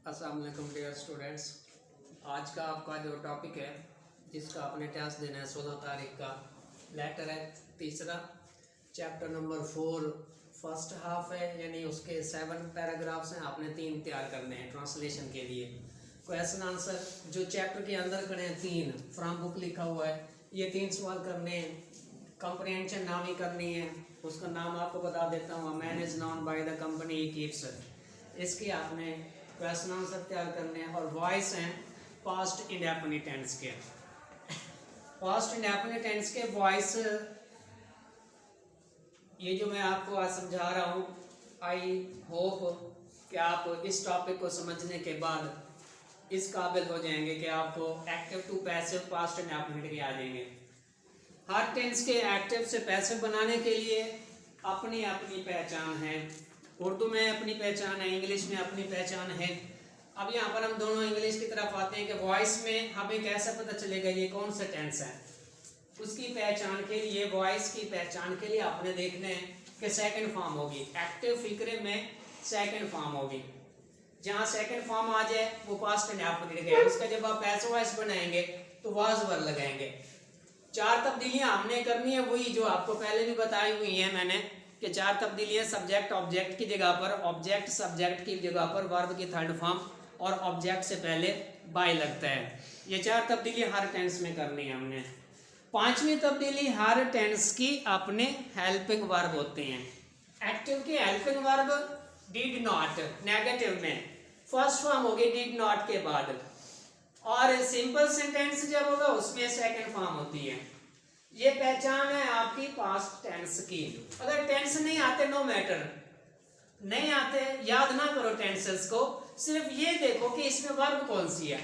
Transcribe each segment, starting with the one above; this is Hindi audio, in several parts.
अस्सलाम वालेकुम डियर स्टूडेंट्स। आज का आपका जो टॉपिक है जिसका आपने टेस्ट देना है 16 तारीख का, लेटर है तीसरा, चैप्टर नंबर 4 फर्स्ट हाफ है, यानी उसके 7 पैराग्राफ्स हैं। आपने 3 तैयार करने हैं ट्रांसलेशन के लिए। क्वेश्चन आंसर जो चैप्टर के अंदर खड़े हैं 3 फ्रॉम बुक लिखा हुआ है, ये 3 सवाल करने हैं। कंप्रीहेंशन नाम ही करनी है, उसका नाम आपको बता देता हूँ। Man is known by the company he keeps. इसके आपने क्वेश्चन आंसर तैयार करने हैं। और वॉइस हैं पास्ट इंडेफिनिट टेंस के। पास्ट इंडेफिनिट टेंस के वॉइस ये जो मैं आपको आज समझा रहा हूँ, आई होप कि आप इस टॉपिक को समझने के बाद इस काबिल हो जाएंगे कि आपको active to passive past indefinite के आ जाएंगे। हर टेंस के एक्टिव से पैसिव बनाने के लिए अपनी अपनी पहचान है। उर्दू में अपनी पहचान है, इंग्लिश में अपनी पहचान है। अब यहाँ पर हम दोनों इंग्लिश की तरफ आते हैं कि वॉइस में हमें कैसे पता चलेगा ये कौन सा टेंस है। उसकी पहचान के लिए, वॉइस की पहचान के लिए आपने देखना है कि सेकंड फॉर्म होगी। एक्टिव फिक्रे में सेकंड फॉर्म होगी। जहाँ सेकंड फॉर्म आ जाए वो पास्ट इंडेफिनिट है। उसका जब आप पैसिव वॉइस बनाएंगे तो वाज वर लगाएंगे। 4 तब्दीलियां हमने करनी है, वही जो आपको पहले भी बताई हुई है मैंने कि 4 तब्दीलियां सब्जेक्ट ऑब्जेक्ट की जगह पर, ऑब्जेक्ट सब्जेक्ट की जगह पर, वर्ब की थर्ड फॉर्म और ऑब्जेक्ट से पहले बाय लगता है। ये 4 तब्दीलियां हर टेंस में करनी है हमने। 5वीं तब्दीली हर टेंस की अपने हेल्पिंग वर्ब होते हैं। एक्टिव की helping verb did not, negative में फर्स्ट फॉर्म होगी डिड नॉट के बाद, और सिंपल सेंटेंस जब होगा उसमें सेकंड फॉर्म होती है। ये पहचान है आपकी पास्ट टेंस की। अगर टेंस नहीं आते, नो मैटर, नहीं आते, याद ना करो टेंसेस को, सिर्फ ये देखो कि इसमें वर्ब कौन सी है।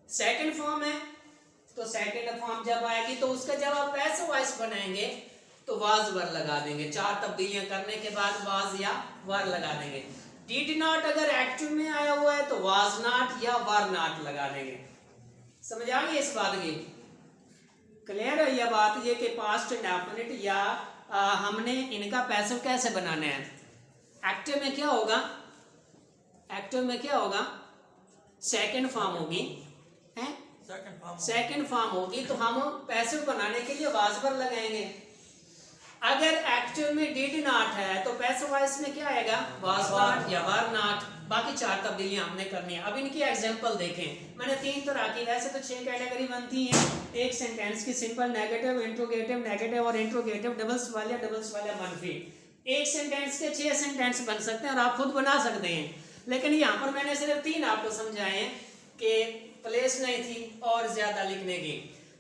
सेकंड फॉर्म है तो सेकंड फॉर्म जब आएगी तो उसका जब आप पैसिव वॉइस बनाएंगे तो वाज वर लगा देंगे। 4 तब्दीलियां करने के बाद वाज या वर लगा देंगे। डिड नॉट अगर एक्टिव में आया हुआ है तो वाज नॉट या वर नॉट लगा देंगे। समझ आ गई इस बात की? क्लियर है यह बात, ये कि पास्ट इंडेफिनिट या हमने इनका पैसिव कैसे बनाना है। एक्टिव में क्या होगा, एक्टिव में क्या होगा, सेकंड फॉर्म होगी, है सेकंड फॉर्म होगी, तो हम पैसिव बनाने के लिए वाज वर लगाएंगे। अगर एक्टिव में डिड नॉट है तो पैसिव वॉइस में क्या आएगा, वाज नॉट या वर नॉट। बाकी 4 तब्दीलियां हमने करनी है। अब इनकी एग्जांपल देखें। मैंने 3 तरह की, वैसे तो 6 कैटेगरी बनती हैं एक सेंटेंस की, सिंपल, नेगेटिव, इंट्रोगेटिव, नेगेटिव और इंट्रोगेटिव, डबल्स वाले मनफी। एक सेंटेंस के 6 सेंटेंस बन सकते हैं और आप खुद बना सकते हैं। लेकिन यहाँ पर मैंने सिर्फ 3 आपको समझाए हैं कि प्लेस नहीं थी और ज्यादा लिखने की।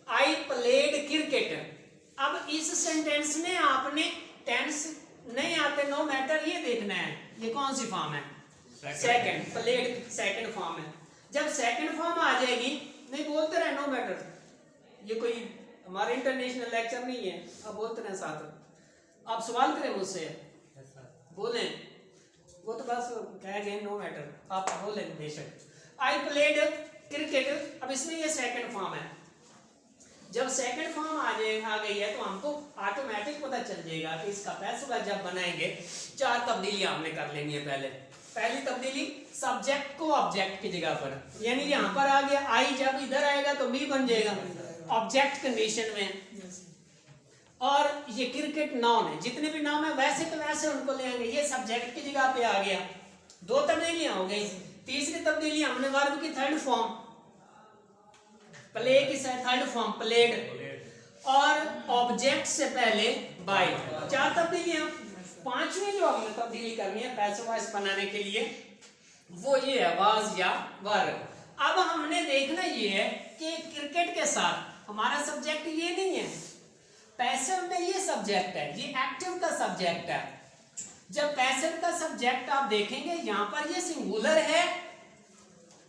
I played cricket. अब इस सेंटेंस में आपने टेंस नहीं आते, नो मैटर, ये देखना है ये कौन सी फॉर्म है, सेकंड। प्लेड सेकंड फॉर्म है। जब सेकंड फॉर्म आ जाएगी, नहीं बोलते रहे नो मैटर, ये कोई हमारा इंटरनेशनल लेक्चर नहीं है, अब बोलते रहे साथ। आप सवाल करें मुझसे, बोलें, वो तो बस कह गए नो मैटर, आप बोलें बेशक। I played cricket. अब इसमें ये सेकंड फॉर्म है। जब सेकंड फॉर्म आ गई है तो हमको ऑटोमेटिक पता चल जाएगा कि इसका पैसिव जब बनाएंगे 4 तब्दीलियां हमने कर लेनी है। पहली तब्दीली सब्जेक्ट को ऑब्जेक्ट की जगह पर, यानी यहाँ पर आ गया आई, जब इधर आएगा तो बी बन जाएगा ऑब्जेक्ट कंडीशन में। और ये क्रिकेट नाउन है, जितने भी नाम है वैसे तो वैसे उनको ले आएंगे, ये सब्जेक्ट की जगह पे आ गया। 2 तब्दीलियां हो गई। तीसरी तब्दीली हमने वर्ब की थर्ड फॉर्म, प्ले की थर्ड फॉर्म प्लेड, और ऑब्जेक्ट से पहले बाय। 4 तब्दीलियां। 5वीं जो हमने तब्दीली करनी है पैसिव वॉइस बनाने के लिए वो ये है वाज या वर। अब हमने देखना ये है कि क्रिकेट के साथ हमारा सब्जेक्ट ये नहीं है, पैसिव में ये सब्जेक्ट है, ये एक्टिव का सब्जेक्ट है। जब पैसिव का सब्जेक्ट आप देखेंगे यहां पर ये सिंगुलर है,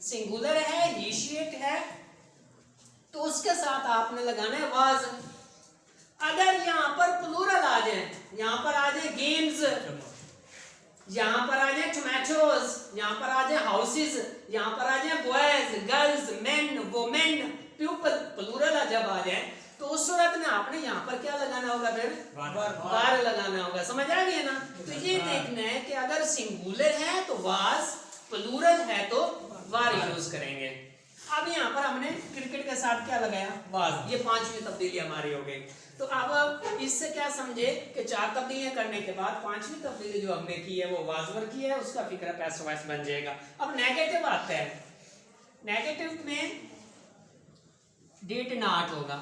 सिंगुलर है, इनिशिएट है, तो उसके साथ आपने लगाना है वाज। अगर यहाँ पर प्लूरल आ जाए, यहाँ पर आ जाए गेम्स, यहाँ पर आ जाए टोमेटोज, यहाँ पर आ जाए हाउसेस, यहाँ पर आ जाए boys, girls, men, women, people, plural जब आ जाए तो उस सूरत में आपने यहाँ पर क्या लगाना होगा, फिर वार लगाना होगा। समझ आ गया ना? तो ये देखना है कि अगर सिंगुलर है तो वाज, प्लूरल है तो वर यूज करेंगे। अब यहाँ पर हमने क्रिकेट के साथ क्या लगाया, वाज। ये 5वीं तब्दीली हमारी हो गई। तो अब इससे क्या समझे कि 4 तब्दीलियां करने के बाद 5वीं तब्दीली जो हमने की है वो वाज वर की है, उसका फिक्रा पैसिव वॉइस बन जाएगा। अब नेगेटिव आता है, नेगेटिव में डिड नॉट होगा।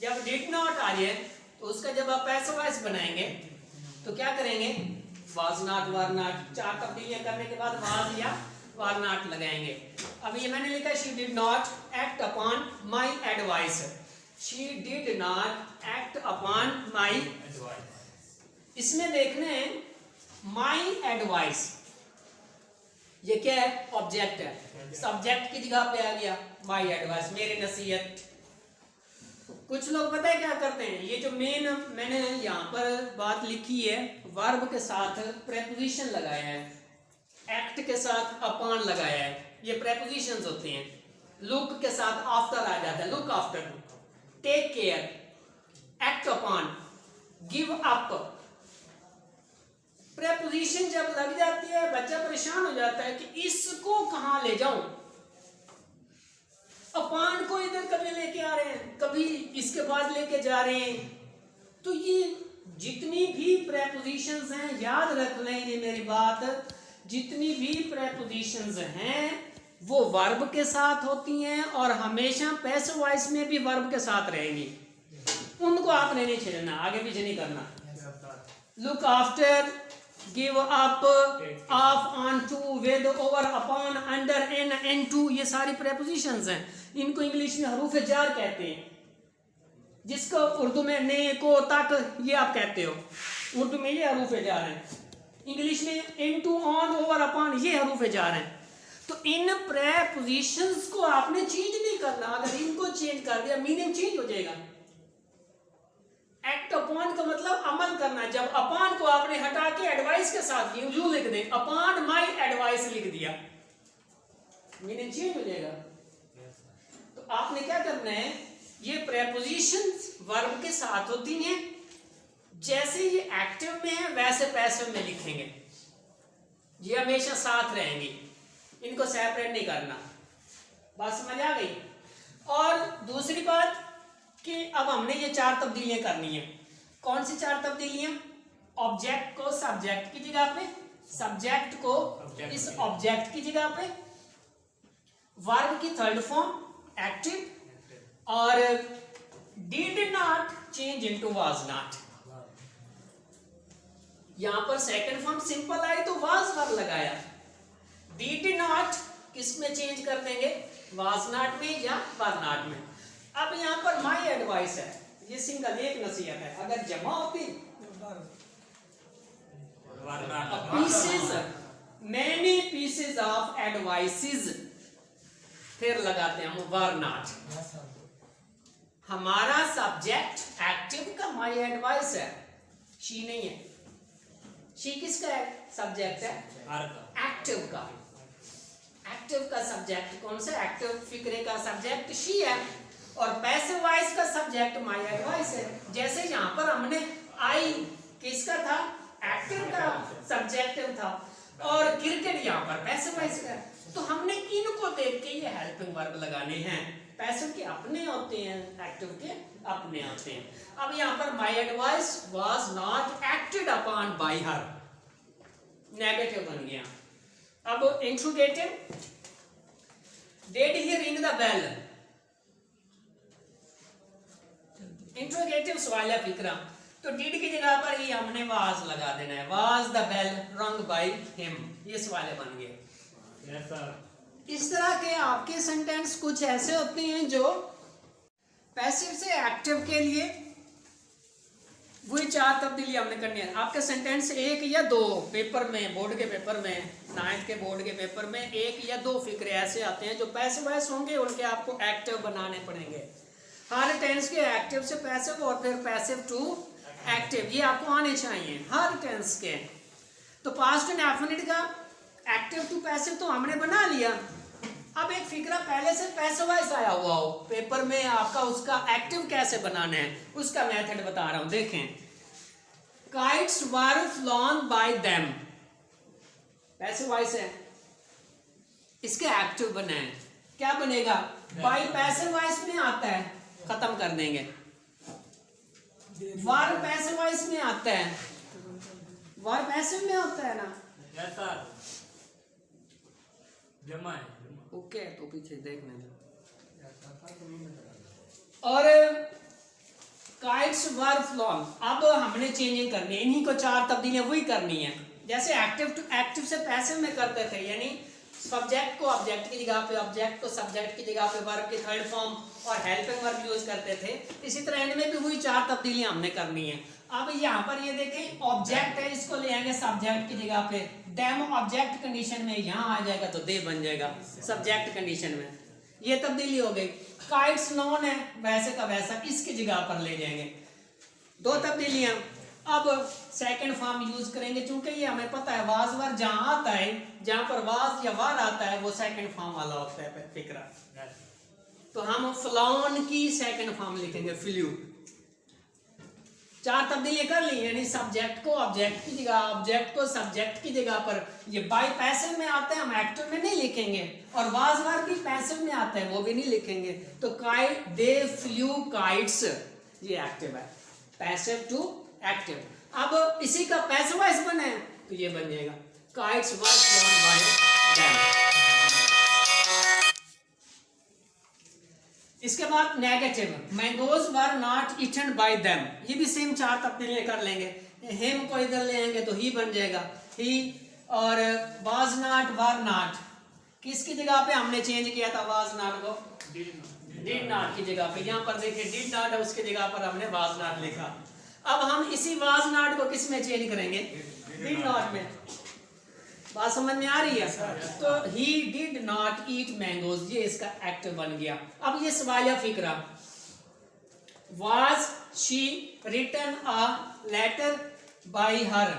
जब डिड नॉट आ जाए तो उसका जब आप पैसिव वॉइस बनाएंगे तो क्या करेंगे, वाज नॉट वर नॉट, 4 तब्दीलियां करने के बाद वाज या वर नॉट लगाएंगे। अब ये मैंने लिखा she did not act upon my advice, she did not act upon my advice. इसमें देखने माई एडवाइस, ये क्या है, ऑब्जेक्ट है, सब्जेक्ट की जगह पे आ गया माई एडवाइस, मेरी नसीहत। कुछ लोग पता है क्या करते हैं, ये जो मेन मैंने यहाँ पर बात लिखी है, वर्ब के साथ प्रेपोजिशन लगाया है, एक्ट के साथ अपॉन लगाया है, ये प्रेपोजिशंस होते हैं। लुक के साथ आफ्टर आ जाता है, look after, take care, act upon, give up. Preposition जब लग जाती है बच्चा परेशान हो जाता है कि इसको कहां ले जाऊं, अपॉन को इधर कभी लेके आ रहे हैं, कभी इसके बाद लेके जा रहे हैं। तो ये जितनी भी प्रेपोजिशंस हैं, याद रख लें ये मेरी बात, जितनी भी प्रेपोजिशंस हैं वो वर्ब के साथ होती हैं और हमेशा पैसिव वॉइस में भी वर्ब के साथ रहेंगी। उनको आपने नहीं छेड़ना, आगे पीछे नहीं करना। Look after, give up, off, on to, with, over, upon, under, in, into, ये सारी प्रेपोजिशंस हैं। इनको इंग्लिश में हरूफ जार कहते हैं, जिसको उर्दू में ने, को, तक ये आप कहते हो, उर्दू में ये हरूफ जार हैं, इंग्लिश में इनटू, ऑन, ओवर, अपॉन ये हरूफ जार हैं। तो इन प्रेपोजिशंस को आपने चेंज नहीं करना, अगर इनको चेंज कर दिया मीनिंग चेंज हो जाएगा। एक्ट अपॉन का मतलब अमल करना, जब अपॉन को आपने हटा के एडवाइस के साथ यू लिख दें, अपॉन माई एडवाइस लिख दिया, मीनिंग चेंज हो जाएगा। तो आपने क्या करना है, ये प्रेपोजिशंस वर्ब के साथ होती हैं, जैसे ये एक्टिव में है वैसे पैसिव में लिखेंगे, ये हमेशा साथ रहेंगी, इनको सेपरेट नहीं करना। बात समझ आ गई। और दूसरी बात कि अब हमने ये 4 तब्दीलियां करनी है। कौन सी 4 तब्दीलियां, ऑब्जेक्ट को सब्जेक्ट की जगह पे, सब्जेक्ट को इस ऑब्जेक्ट की जगह पे, वर्ब की थर्ड फॉर्म एक्टिव, और did not change into was not. यहां पर सेकंड फॉर्म सिंपल आई तो वाज वर्ब लगाया, डिड नॉट किस में चेंज कर देंगे, वाज नॉट में या वर नॉट में। अब यहां पर माई एडवाइस है, ये सिंगल एक नसीहत है, अगर जमा होती pieces, many pieces of advices, फिर लगाते हैं हम वर नॉट। हमारा सब्जेक्ट एक्टिव का माई एडवाइस है, शी नहीं है, शी किसका है, सब्जेक्ट है एक्टिव का। एक्टिव का सब्जेक्ट कौन सा, एक्टिव फिक्रे का सब्जेक्ट शी है, और पैसिव वॉइस का सब्जेक्ट माई एडवाइस है। जैसे यहाँ पर हमने आई किसका था, एक्टिव का, सब्जेक्टिव था, और क्रिकेट यहाँ पर पैसिव वॉइस का। तो हमने इनको देख के ये हेल्पिंग वर्ब लगाने हैं, पैसिव के अपने होते हैं, एक्टिव के अपने होते हैं। अब यहाँ पर my advice was not acted upon by her, negative बन गया। अब interrogative, did he ring the bell, interrogative सवाल है फिक्रा, तो डिड की जगह पर ही हमने वाज लगा देना है, वाज द बेल रंग बाय हिम, ये सवाल बन गए। yes, sir। इस तरह के आपके सेंटेंस कुछ ऐसे होते हैं जो पैसिव से एक्टिव के लिए वही 4 तब्दीली हमने करनी है। आपके सेंटेंस 1 या 2 पेपर में, बोर्ड के पेपर में, 9th के बोर्ड के पेपर में 1 या 2 फिक्रे ऐसे आते हैं जो पैसिव वॉइस होंगे, उनके आपको एक्टिव बनाने पड़ेंगे। हर टेंस के एक्टिव से पैसिव और फिर पैसिव टू एक्टिव, ये आपको आने चाहिए हर टेंस के। तो पास्ट इंडेफिनिट का एक्टिव टू पैसिव तो हमने बना लिया। अब एक फिक्रा पहले से पैसिव वॉइस आया हुआ हो पेपर में, आपका उसका एक्टिव कैसे बनाना है उसका मेथड बता रहा हूं, देखें। Kites were flown by them, passive voice है, इसके एक्टिव बनाए, क्या बनेगा? बाई पैसिव वॉइस में आता है, खत्म कर देंगे। वर पैसिव वॉइस में आता है, वर पैसिव में होता है ना। जमा है ओके, तो पीछे देखने दो। और काइट्स वर फ्लॉन, अब हमने चेंजिंग करनी है, इन्हीं को 4 तब्दीलियां वही करनी है जैसे एक्टिव टू एक्टिव से पैसिव में करते थे, यानी सब्जेक्ट को ऑब्जेक्ट की जगह पे, ऑब्जेक्ट को सब्जेक्ट की जगह पे वर्ब की थर्ड फॉर्म और हेल्पिंग वर्ब यूज करते थे। इसी तरह इनमें भी वही 4 तब्दीलियां हमने करनी है। अब यहाँ पर ये देखें, ऑब्जेक्ट है, इसको ले आएंगे सब्जेक्ट की जगह पे, डेम ऑब्जेक्ट कंडीशन में यहाँ आ जाएगा तो दे बन जाएगा सब्जेक्ट कंडीशन में। ये तब्दीली हो गई। काइट्स नॉन है, वैसे का वैसा इसकी जगह पर ले जाएंगे। 2 तब्दीलियां। अब सेकंड फॉर्म यूज करेंगे, क्योंकि ये हमें पता है वाज वर जहां आता है, जहां पर वाज या वर आता है वो सेकंड फॉर्म वाला होता है फिक्रा। तो हम फ्लॉन की सेकंड फॉर्म लिखेंगे फ्लू। 4 तब्दीलियां कर ली, यानी सब्जेक्ट को ऑब्जेक्ट की जगह, ऑब्जेक्ट को सब्जेक्ट की जगह पर। ये बाय पैसिव में आता है, हम एक्टिव में नहीं लिखेंगे, और वाज वर भी पैसिव में आता है, वो भी नहीं लिखेंगे। तो काइट, दे फ्लू काइट्स, ये एक्टिव है, पैसिव टू एक्टिव। अब इसी का पैसिव वॉइस बने तो ये बन जाएगा kites were flown by them. इसके बाद negative, mangoes were not eaten by them, ये भी सेम 4 तब्दीलियां कर लेंगे। हिम को इधर ले आएंगे तो ही बन जाएगा ही, और वाज नॉट वर नॉट, किसकी जगह पे हमने चेंज किया था वाज नॉट को? डिड नॉट की जगह पे। यहाँ पर देखिए डिड नॉट है, उसकी जगह पर हमने वाज नॉट लिखा। अब हम इसी वाज नॉट को किस में चेंज करेंगे? डिड नॉट में। बात समझ में आ रही है? तो he did not eat mangoes, ये इसका एक्टिव बन गया। अब ये सवालिया फिक्रा, was she written a letter by her,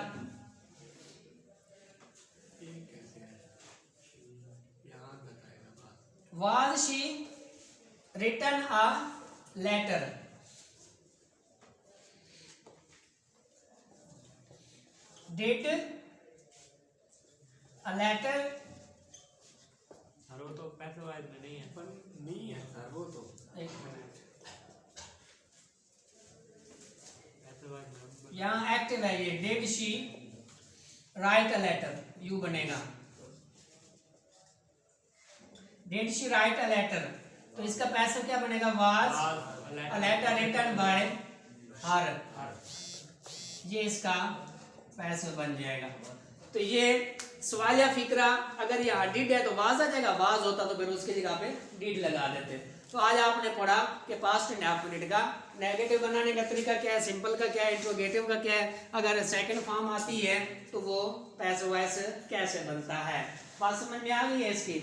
was she written a letter, did a letter, वो तो पैसिव वॉइस में नहीं है, पर नहीं है सर वो तो। एक मिनट, पैसिव वॉइस में यहाँ एक्टिव है, ये did she write a letter, यू बनेगा did she write a letter. तो इसका पैसिव क्या बनेगा? Was a letter written by her, ये इसका पैसिव बन जाएगा। तो ये सवालिया फिक्रा, अगर यहाँ डिड है तो वाज आ जाएगा, वाज होता तो फिर उसकी जगह पे डिड लगा देते। तो आज आपने पढ़ा कि पास्ट इंडेफिनिट का नेगेटिव बनाने का तरीका क्या है, सिंपल का क्या है, इंट्रोगेटिव का क्या है, अगर सेकंड फॉर्म आती है तो वो पैसिव वॉइस कैसे बनता है। बात समझ में आ गई है इसकी?